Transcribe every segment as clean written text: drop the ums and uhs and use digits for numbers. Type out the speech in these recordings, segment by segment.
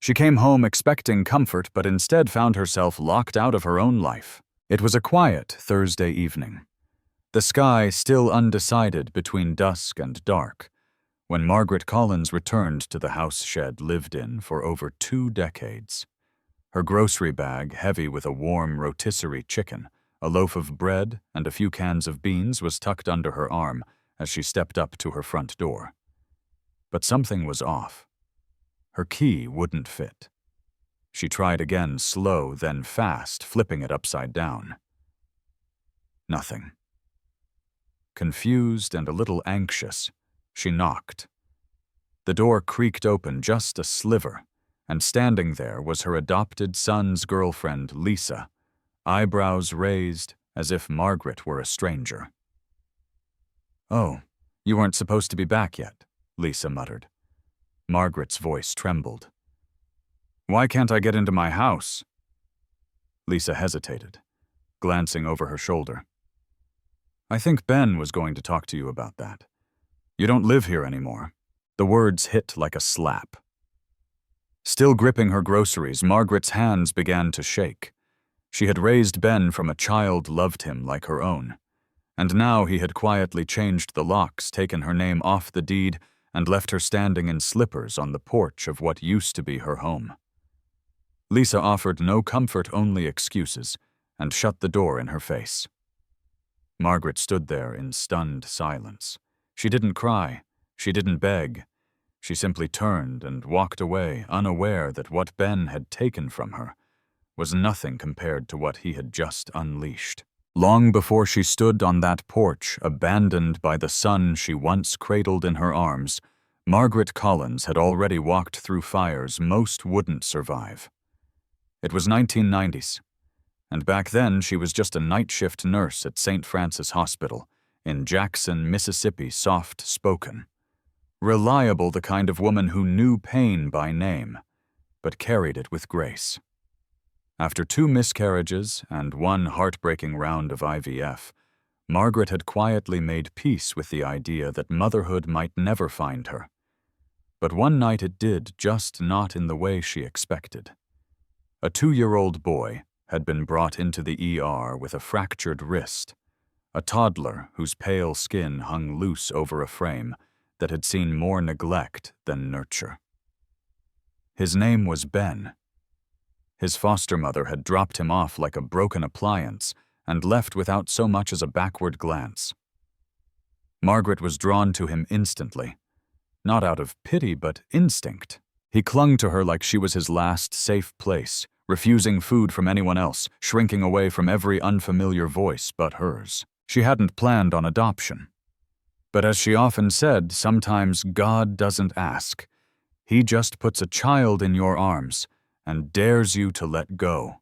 She came home expecting comfort, but instead found herself locked out of her own life. It was a quiet Thursday evening, the sky still undecided between dusk and dark, when Margaret Collins returned to the house shed lived in for over 2 decades. Her grocery bag, heavy with a warm rotisserie chicken, a loaf of bread, and a few cans of beans, was tucked under her arm as she stepped up to her front door. But something was off. Her key wouldn't fit. She tried again, slow, then fast, flipping it upside down. Nothing. Confused and a little anxious, she knocked. The door creaked open just a sliver, and standing there was her adopted son's girlfriend, Lisa, eyebrows raised as if Margaret were a stranger. "Oh, you weren't supposed to be back yet," Lisa muttered. Margaret's voice trembled. "Why can't I get into my house?" Lisa hesitated, glancing over her shoulder. "I think Ben was going to talk to you about that. You don't live here anymore." The words hit like a slap. Still gripping her groceries, Margaret's hands began to shake. She had raised Ben from a child, loved him like her own. And now he had quietly changed the locks, taken her name off the deed, and left her standing in slippers on the porch of what used to be her home. Lisa offered no comfort, only excuses, and shut the door in her face. Margaret stood there in stunned silence. She didn't cry. She didn't beg. She simply turned and walked away, unaware that what Ben had taken from her was nothing compared to what he had just unleashed. Long before she stood on that porch, abandoned by the son she once cradled in her arms, Margaret Collins had already walked through fires most wouldn't survive. It was 1990s, and back then she was just a night shift nurse at St. Francis Hospital in Jackson, Mississippi, soft-spoken. Reliable, the kind of woman who knew pain by name, but carried it with grace. After 2 miscarriages and 1 heartbreaking round of IVF, Margaret had quietly made peace with the idea that motherhood might never find her. But one night it did, just not in the way she expected. A 2-year-old boy had been brought into the ER with a fractured wrist, a toddler whose pale skin hung loose over a frame that had seen more neglect than nurture. His name was Ben. His foster mother had dropped him off like a broken appliance and left without so much as a backward glance. Margaret was drawn to him instantly, not out of pity but instinct. He clung to her like she was his last safe place, refusing food from anyone else, shrinking away from every unfamiliar voice but hers. She hadn't planned on adoption. But as she often said, sometimes God doesn't ask. He just puts a child in your arms and dares you to let go.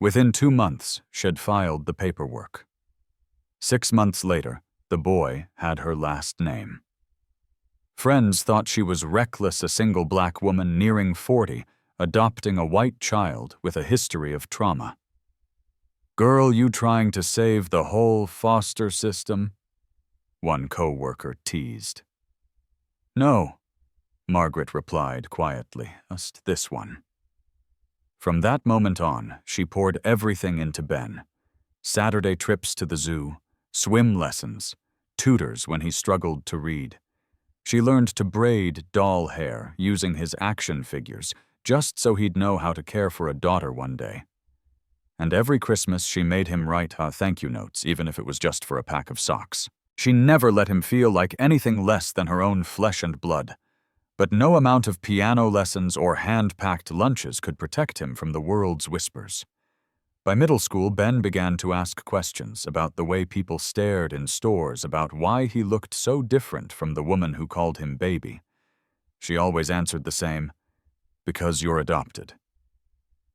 Within 2 months, she'd filed the paperwork. 6 months later, the boy had her last name. Friends thought she was reckless, a single black woman nearing 40, adopting a white child with a history of trauma. "Girl, you trying to save the whole foster system?" one co-worker teased. "No," Margaret replied quietly, "just this one." From that moment on, she poured everything into Ben. Saturday trips to the zoo, swim lessons, tutors when he struggled to read. She learned to braid doll hair using his action figures, just so he'd know how to care for a daughter one day. And every Christmas she made him write thank you notes, even if it was just for a pack of socks. She never let him feel like anything less than her own flesh and blood. But no amount of piano lessons or hand-packed lunches could protect him from the world's whispers. By middle school, Ben began to ask questions about the way people stared in stores, about why he looked so different from the woman who called him baby. She always answered the same, "Because you're adopted.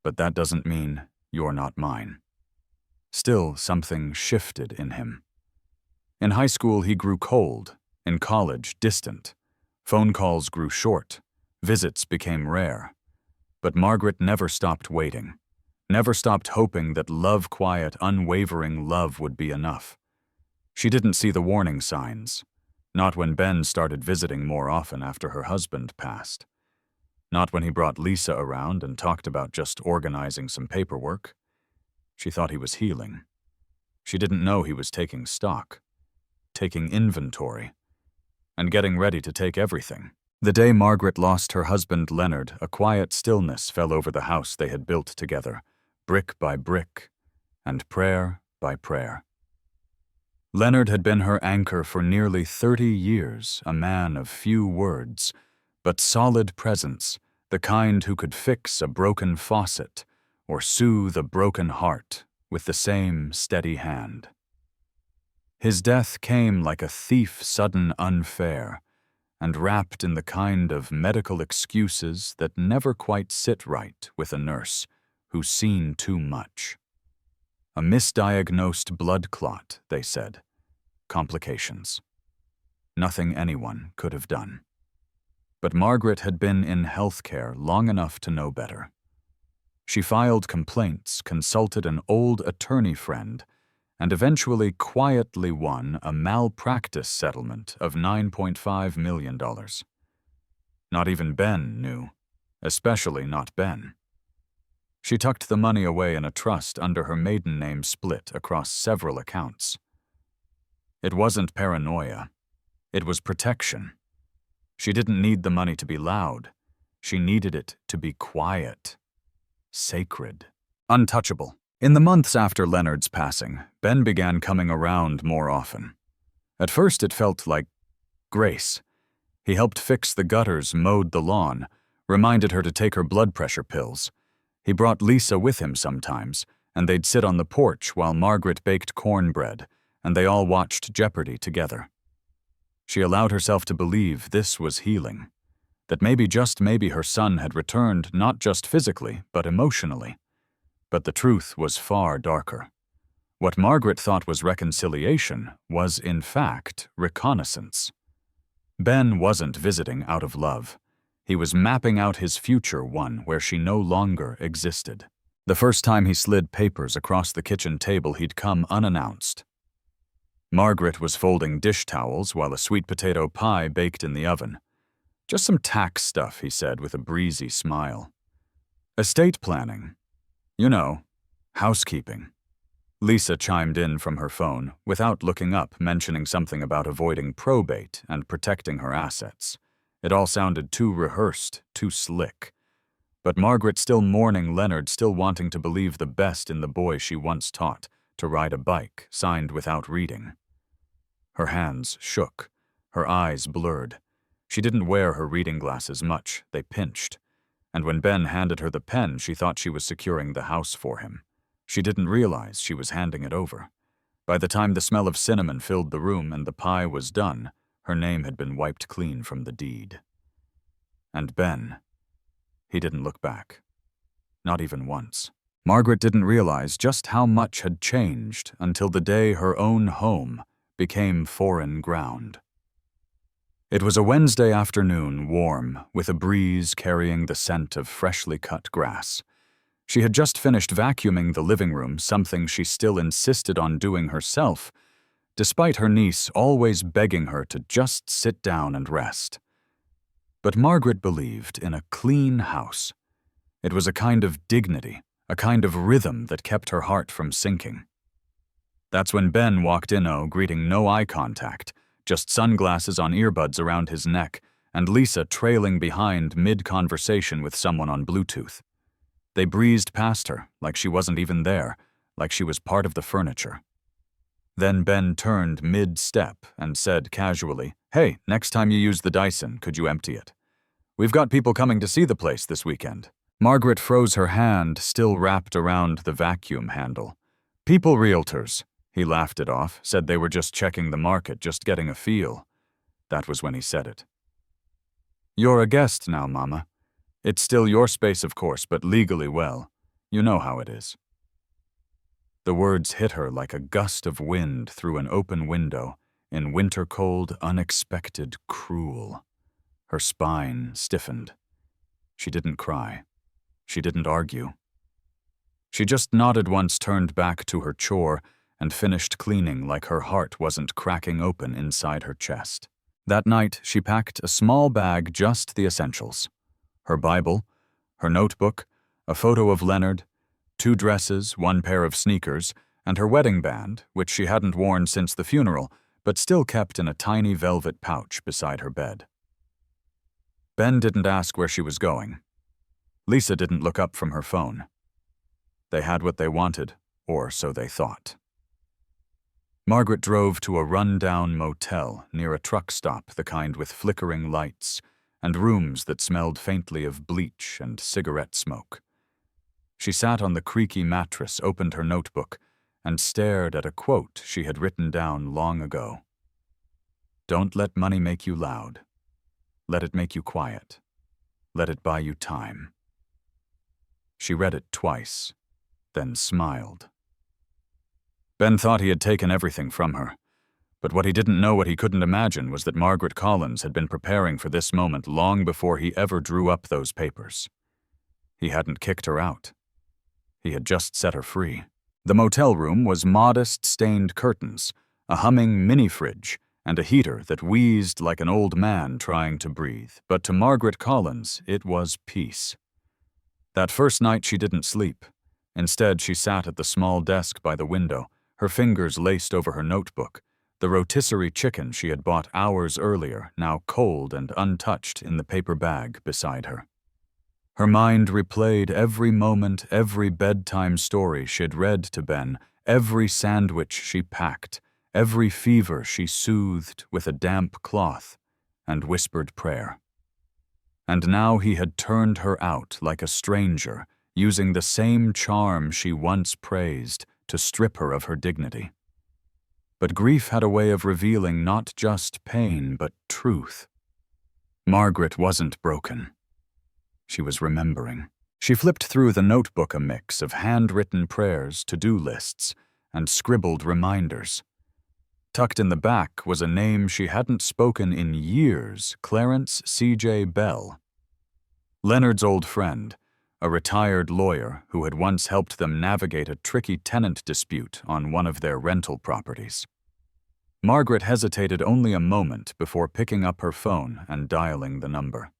But that doesn't mean you're not mine." Still, something shifted in him. In high school, he grew cold. In college, distant. Phone calls grew short. Visits became rare. But Margaret never stopped waiting. Never stopped hoping that love, quiet, unwavering love would be enough. She didn't see the warning signs. Not when Ben started visiting more often after her husband passed. Not when he brought Lisa around and talked about just organizing some paperwork. She thought he was healing. She didn't know he was taking stock, taking inventory, and getting ready to take everything. The day Margaret lost her husband Leonard, a quiet stillness fell over the house they had built together, brick by brick, and prayer by prayer. Leonard had been her anchor for nearly 30 years, a man of few words, but solid presence, the kind who could fix a broken faucet or soothe a broken heart with the same steady hand. His death came like a thief sudden unfair, and wrapped in the kind of medical excuses that never quite sit right with a nurse who's seen too much. A misdiagnosed blood clot, they said. Complications. Nothing anyone could have done. But Margaret had been in healthcare long enough to know better. She filed complaints, consulted an old attorney friend, and eventually quietly won a malpractice settlement of $9.5 million. Not even Ben knew, especially not Ben. She tucked the money away in a trust under her maiden name split across several accounts. It wasn't paranoia. It was protection. She didn't need the money to be loud. She needed it to be quiet, sacred, untouchable. In the months after Leonard's passing, Ben began coming around more often. At first it felt like grace. He helped fix the gutters, mowed the lawn, reminded her to take her blood pressure pills. He brought Lisa with him sometimes, and they'd sit on the porch while Margaret baked cornbread, and they all watched Jeopardy together. She allowed herself to believe this was healing, that maybe, just maybe, her son had returned not just physically, but emotionally. But the truth was far darker. What Margaret thought was reconciliation was, in fact, reconnaissance. Ben wasn't visiting out of love. He was mapping out his future, one where she no longer existed. The first time he slid papers across the kitchen table, he'd come unannounced. Margaret was folding dish towels while a sweet potato pie baked in the oven. Just some tax stuff, he said with a breezy smile. Estate planning. You know, housekeeping. Lisa chimed in from her phone, without looking up, mentioning something about avoiding probate and protecting her assets. It all sounded too rehearsed, too slick. But Margaret, still mourning Leonard, still wanting to believe the best in the boy she once taught to ride a bike, signed without reading. Her hands shook, her eyes blurred. She didn't wear her reading glasses much, they pinched. And when Ben handed her the pen, she thought she was securing the house for him. She didn't realize she was handing it over. By the time the smell of cinnamon filled the room and the pie was done, her name had been wiped clean from the deed. And Ben, he didn't look back. Not even once. Margaret didn't realize just how much had changed until the day her own home became foreign ground. It was a Wednesday afternoon, warm, with a breeze carrying the scent of freshly cut grass. She had just finished vacuuming the living room, something she still insisted on doing herself, despite her niece always begging her to just sit down and rest. But Margaret believed in a clean house. It was a kind of dignity, a kind of rhythm that kept her heart from sinking. That's when Ben walked in, greeting no eye contact, just sunglasses on earbuds around his neck, and Lisa trailing behind mid-conversation with someone on Bluetooth. They breezed past her, like she wasn't even there, like she was part of the furniture. Then Ben turned mid-step and said casually, "Hey, next time you use the Dyson, could you empty it? We've got people coming to see the place this weekend." Margaret froze her hand, still wrapped around the vacuum handle. "People realtors." He laughed it off, said they were just checking the market, just getting a feel. That was when he said it. "You're a guest now, Mama. It's still your space, of course, but legally, well, you know how it is." The words hit her like a gust of wind through an open window, in winter cold, unexpected, cruel. Her spine stiffened. She didn't cry. She didn't argue. She just nodded once, turned back to her chore, and finished cleaning like her heart wasn't cracking open inside her chest. That night, she packed a small bag, just the essentials. Her Bible, her notebook, a photo of Leonard, 2 dresses, 1 pair of sneakers, and her wedding band, which she hadn't worn since the funeral, but still kept in a tiny velvet pouch beside her bed. Ben didn't ask where she was going. Lisa didn't look up from her phone. They had what they wanted, or so they thought. Margaret drove to a run-down motel near a truck stop, the kind with flickering lights and rooms that smelled faintly of bleach and cigarette smoke. She sat on the creaky mattress, opened her notebook, and stared at a quote she had written down long ago. "Don't let money make you loud. Let it make you quiet. Let it buy you time." She read it twice, then smiled. Ben thought he had taken everything from her, but what he didn't know, what he couldn't imagine, was that Margaret Collins had been preparing for this moment long before he ever drew up those papers. He hadn't kicked her out. He had just set her free. The motel room was modest stained curtains, a humming mini-fridge, and a heater that wheezed like an old man trying to breathe. But to Margaret Collins, it was peace. That first night she didn't sleep. Instead, she sat at the small desk by the window, her fingers laced over her notebook, the rotisserie chicken she had bought hours earlier, now cold and untouched in the paper bag beside her. Her mind replayed every moment, every bedtime story she'd read to Ben, every sandwich she packed, every fever she soothed with a damp cloth and whispered prayer. And now he had turned her out like a stranger, using the same charm she once praised to strip her of her dignity. But grief had a way of revealing not just pain, but truth. Margaret wasn't broken. She was remembering. She flipped through the notebook, a mix of handwritten prayers, to-do lists, and scribbled reminders. Tucked in the back was a name she hadn't spoken in years, Clarence C.J. Bell. Leonard's old friend, a retired lawyer who had once helped them navigate a tricky tenant dispute on one of their rental properties. Margaret hesitated only a moment before picking up her phone and dialing the number.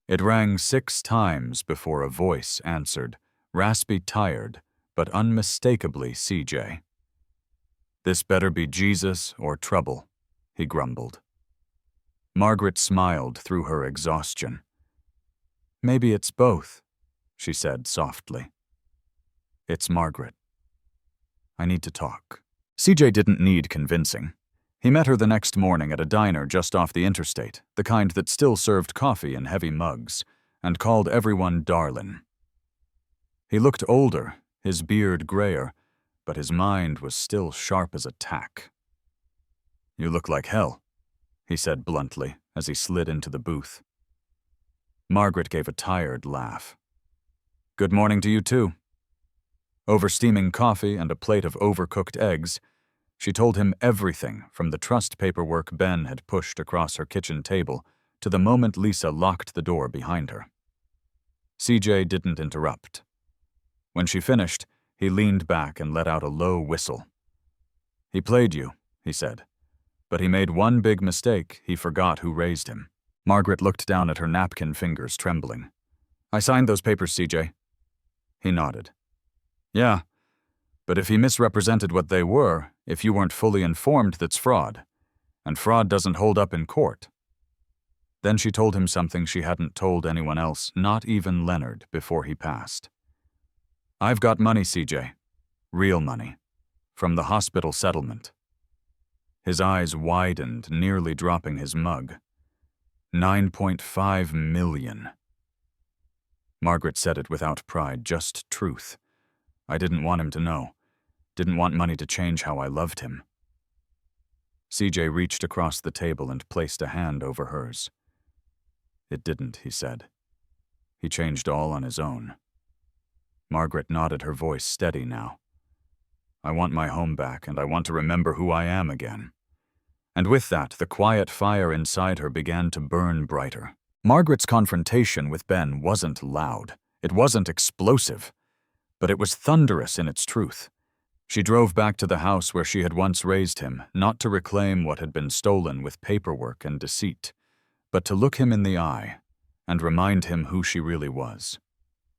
It rang 6 times before a voice answered, raspy, tired, but unmistakably CJ. "This better be Jesus or trouble," he grumbled. Margaret smiled through her exhaustion. "Maybe it's both," she said softly. "It's Margaret. I need to talk." CJ didn't need convincing. He met her the next morning at a diner just off the interstate, the kind that still served coffee in heavy mugs, and called everyone darlin'. He looked older, his beard grayer, but his mind was still sharp as a tack. "You look like hell," he said bluntly as he slid into the booth. Margaret gave a tired laugh. "Good morning to you too." Over steaming coffee and a plate of overcooked eggs, she told him everything from the trust paperwork Ben had pushed across her kitchen table to the moment Lisa locked the door behind her. CJ didn't interrupt. When she finished, he leaned back and let out a low whistle. "He played you," he said, "but he made one big mistake. He forgot who raised him." Margaret looked down at her napkin, fingers trembling. "I signed those papers, CJ." He nodded. "Yeah, but if he misrepresented what they were, if you weren't fully informed, that's fraud. And fraud doesn't hold up in court." Then she told him something she hadn't told anyone else, not even Leonard, before he passed. "I've got money, CJ. Real money. From the hospital settlement." His eyes widened, nearly dropping his mug. $9.5 million. Margaret said it without pride, just truth. I didn't want him to know. Didn't want money to change how I loved him. CJ reached across the table and placed a hand over hers. "It didn't," he said. "He changed all on his own." Margaret nodded, her voice steady now. "I want my home back, and I want to remember who I am again." And with that, the quiet fire inside her began to burn brighter. Margaret's confrontation with Ben wasn't loud. It wasn't explosive. But it was thunderous in its truth. She drove back to the house where she had once raised him, not to reclaim what had been stolen with paperwork and deceit, but to look him in the eye and remind him who she really was.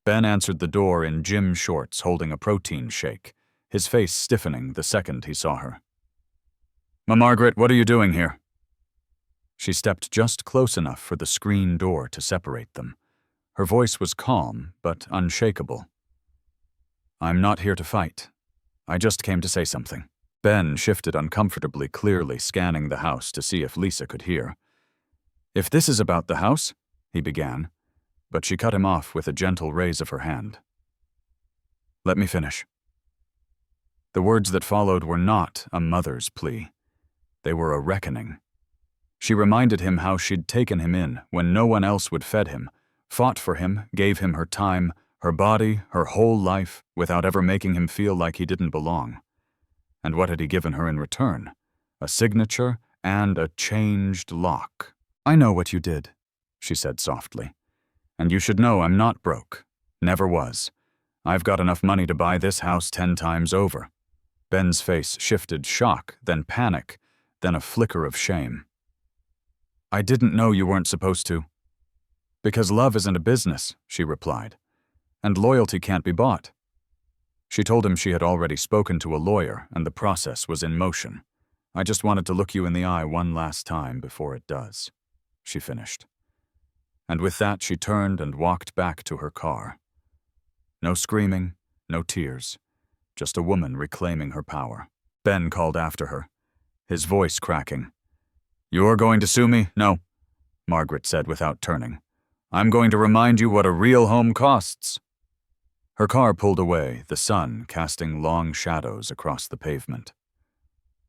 Ben answered the door in gym shorts holding a protein shake, his face stiffening the second he saw her. "Ma Margaret, what are you doing here?" She stepped just close enough for the screen door to separate them. Her voice was calm, but unshakable. "I'm not here to fight. I just came to say something." Ben shifted uncomfortably, clearly scanning the house to see if Lisa could hear. "If this is about the house," he began, but she cut him off with a gentle raise of her hand. "Let me finish." The words that followed were not a mother's plea. They were a reckoning. She reminded him how she'd taken him in when no one else would fed him, fought for him, gave him her time, her body, her whole life, without ever making him feel like he didn't belong. And what had he given her in return? A signature and a changed lock. "I know what you did," she said softly. "And you should know I'm not broke. Never was. I've got enough money to buy this house 10 times over." Ben's face shifted shock, then panic, then a flicker of shame. "I didn't know you weren't supposed to." "Because love isn't a business," she replied. "And loyalty can't be bought." She told him she had already spoken to a lawyer and the process was in motion. "I just wanted to look you in the eye one last time before it does," she finished. And with that she turned and walked back to her car. No screaming, no tears, just a woman reclaiming her power. Ben called after her, his voice cracking. "You're going to sue me?" "No," Margaret said without turning. "I'm going to remind you what a real home costs." Her car pulled away, the sun casting long shadows across the pavement.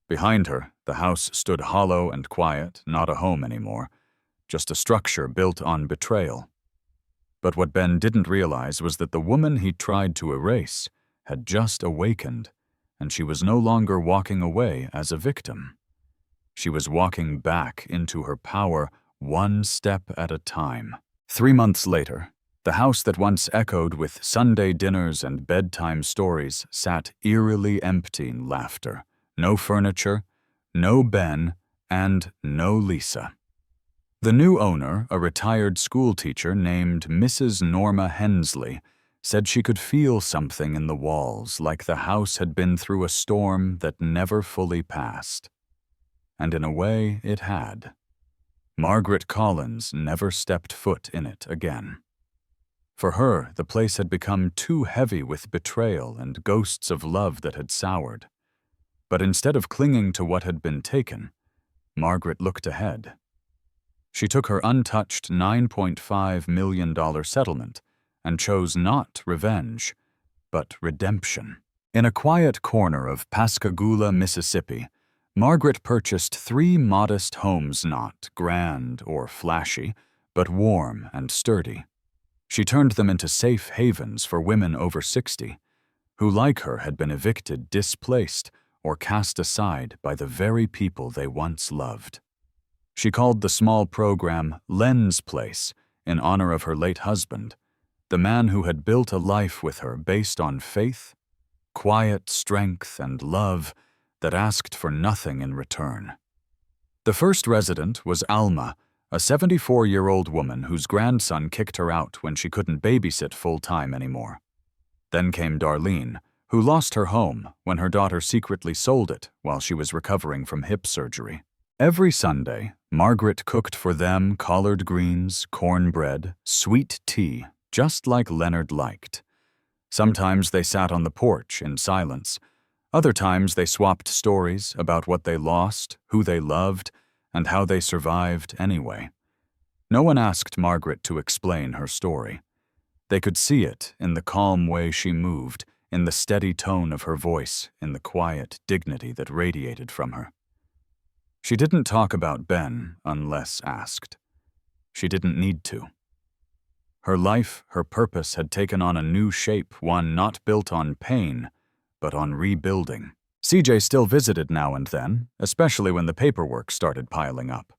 Behind her, the house stood hollow and quiet, not a home anymore, just a structure built on betrayal. But what Ben didn't realize was that the woman he tried to erase had just awakened, and she was no longer walking away as a victim. She was walking back into her power, one step at a time. 3 months later, the house that once echoed with Sunday dinners and bedtime stories sat eerily empty in laughter. No furniture, no Ben, and no Lisa. The new owner, a retired schoolteacher named Mrs. Norma Hensley, said she could feel something in the walls, like the house had been through a storm that never fully passed. And in a way, it had. Margaret Collins never stepped foot in it again. For her, the place had become too heavy with betrayal and ghosts of love that had soured. But instead of clinging to what had been taken, Margaret looked ahead. She took her untouched $9.5 million settlement and chose not revenge, but redemption. In a quiet corner of Pascagoula, Mississippi, Margaret purchased 3 modest homes, not grand or flashy, but warm and sturdy. She turned them into safe havens for women over 60, who, like her, had been evicted, displaced, or cast aside by the very people they once loved. She called the small program Len's Place in honor of her late husband, the man who had built a life with her based on faith, quiet strength, and love that asked for nothing in return. The first resident was Alma, a 74-year-old woman whose grandson kicked her out when she couldn't babysit full-time anymore. Then came Darlene, who lost her home when her daughter secretly sold it while she was recovering from hip surgery. Every Sunday, Margaret cooked for them collard greens, cornbread, sweet tea, just like Leonard liked. Sometimes they sat on the porch in silence. Other times they swapped stories about what they lost, who they loved, and how they survived anyway. No one asked Margaret to explain her story. They could see it in the calm way she moved, in the steady tone of her voice, in the quiet dignity that radiated from her. She didn't talk about Ben unless asked. She didn't need to. Her life, her purpose had taken on a new shape, one not built on pain, but on rebuilding. CJ still visited now and then, especially when the paperwork started piling up.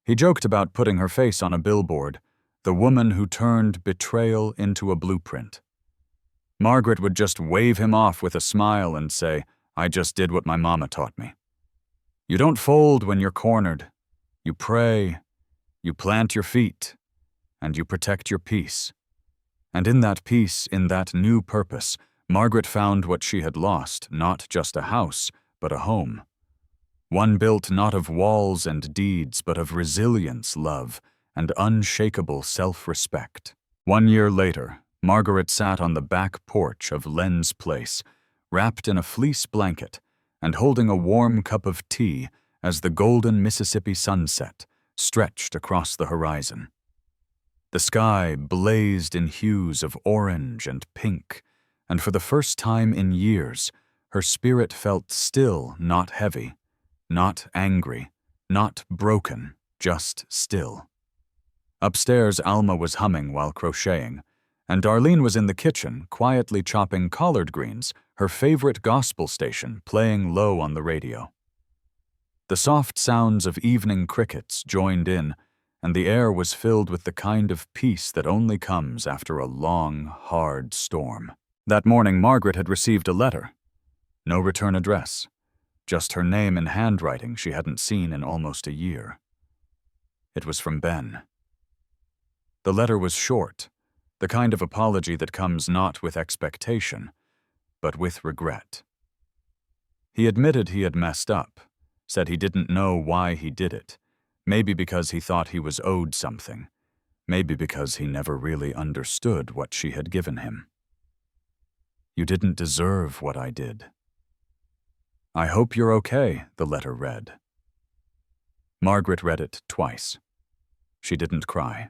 He joked about putting her face on a billboard, the woman who turned betrayal into a blueprint. Margaret would just wave him off with a smile and say, "I just did what my mama taught me." You don't fold when you're cornered. You pray, you plant your feet, and you protect your peace. And in that peace, in that new purpose, Margaret found what she had lost, not just a house, but a home. One built not of walls and deeds, but of resilience, love, and unshakable self-respect. 1 year later, Margaret sat on the back porch of Len's place, wrapped in a fleece blanket and holding a warm cup of tea as the golden Mississippi sunset stretched across the horizon. The sky blazed in hues of orange and pink, and for the first time in years, her spirit felt still, not heavy, not angry, not broken, just still. Upstairs, Alma was humming while crocheting, and Darlene was in the kitchen, quietly chopping collard greens, her favorite gospel station playing low on the radio. The soft sounds of evening crickets joined in, and the air was filled with the kind of peace that only comes after a long, hard storm. That morning, Margaret had received a letter. No return address, just her name in handwriting she hadn't seen in almost a year. It was from Ben. The letter was short, the kind of apology that comes not with expectation, but with regret. He admitted he had messed up, said he didn't know why he did it, maybe because he thought he was owed something, maybe because he never really understood what she had given him. You didn't deserve what I did. I hope you're okay, the letter read. Margaret read it twice. She didn't cry.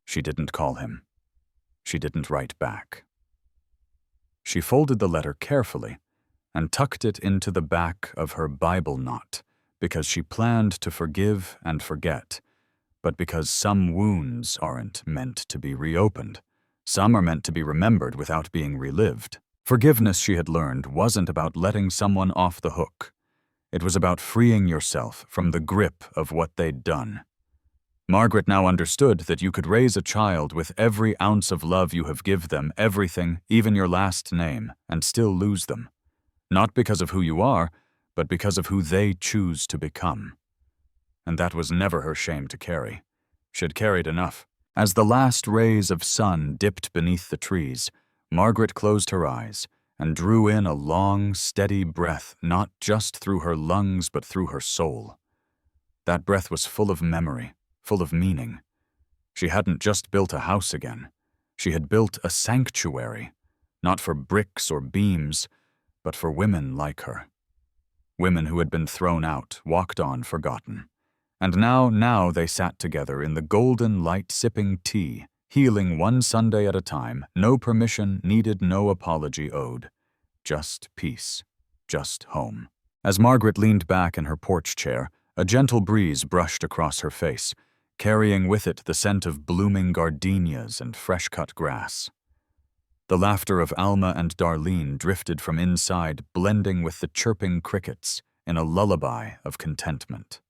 She didn't call him. She didn't write back. She folded the letter carefully and tucked it into the back of her Bible knot because she planned to forgive and forget, but because some wounds aren't meant to be reopened. Some are meant to be remembered without being relived. Forgiveness, she had learned, wasn't about letting someone off the hook. It was about freeing yourself from the grip of what they'd done. Margaret now understood that you could raise a child with every ounce of love you have given them, everything, even your last name, and still lose them. Not because of who you are, but because of who they choose to become. And that was never her shame to carry. She'd carried enough. As the last rays of sun dipped beneath the trees, Margaret closed her eyes and drew in a long, steady breath, not just through her lungs, but through her soul. That breath was full of memory, full of meaning. She hadn't just built a house again. She had built a sanctuary, not for bricks or beams, but for women like her. Women who had been thrown out, walked on, forgotten. And now they sat together in the golden light sipping tea, healing one Sunday at a time, no permission needed, no apology owed. Just peace, just home. As Margaret leaned back in her porch chair, a gentle breeze brushed across her face, carrying with it the scent of blooming gardenias and fresh-cut grass. The laughter of Alma and Darlene drifted from inside, blending with the chirping crickets in a lullaby of contentment.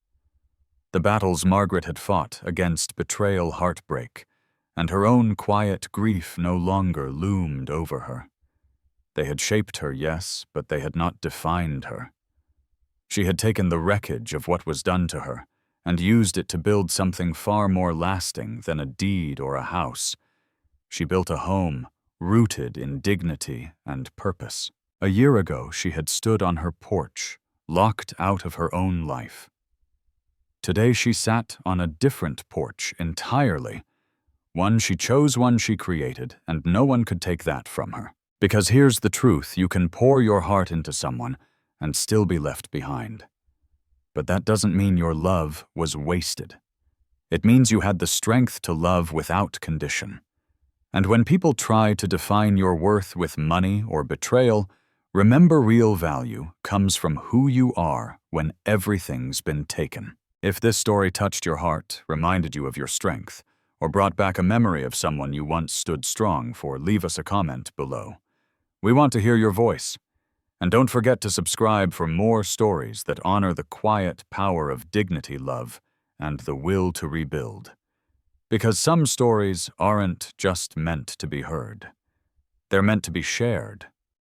The battles Margaret had fought against betrayal, heartbreak, and her own quiet grief no longer loomed over her. They had shaped her, yes, but they had not defined her. She had taken the wreckage of what was done to her and used it to build something far more lasting than a deed or a house. She built a home rooted in dignity and purpose. A year ago, she had stood on her porch, locked out of her own life. Today she sat on a different porch entirely, one she chose, one she created, and no one could take that from her. Because here's the truth, you can pour your heart into someone and still be left behind. But that doesn't mean your love was wasted. It means you had the strength to love without condition. And when people try to define your worth with money or betrayal, remember real value comes from who you are when everything's been taken. If this story touched your heart, reminded you of your strength, or brought back a memory of someone you once stood strong for, leave us a comment below. We want to hear your voice. And don't forget to subscribe for more stories that honor the quiet power of dignity, love, and the will to rebuild. Because some stories aren't just meant to be heard. They're meant to be shared.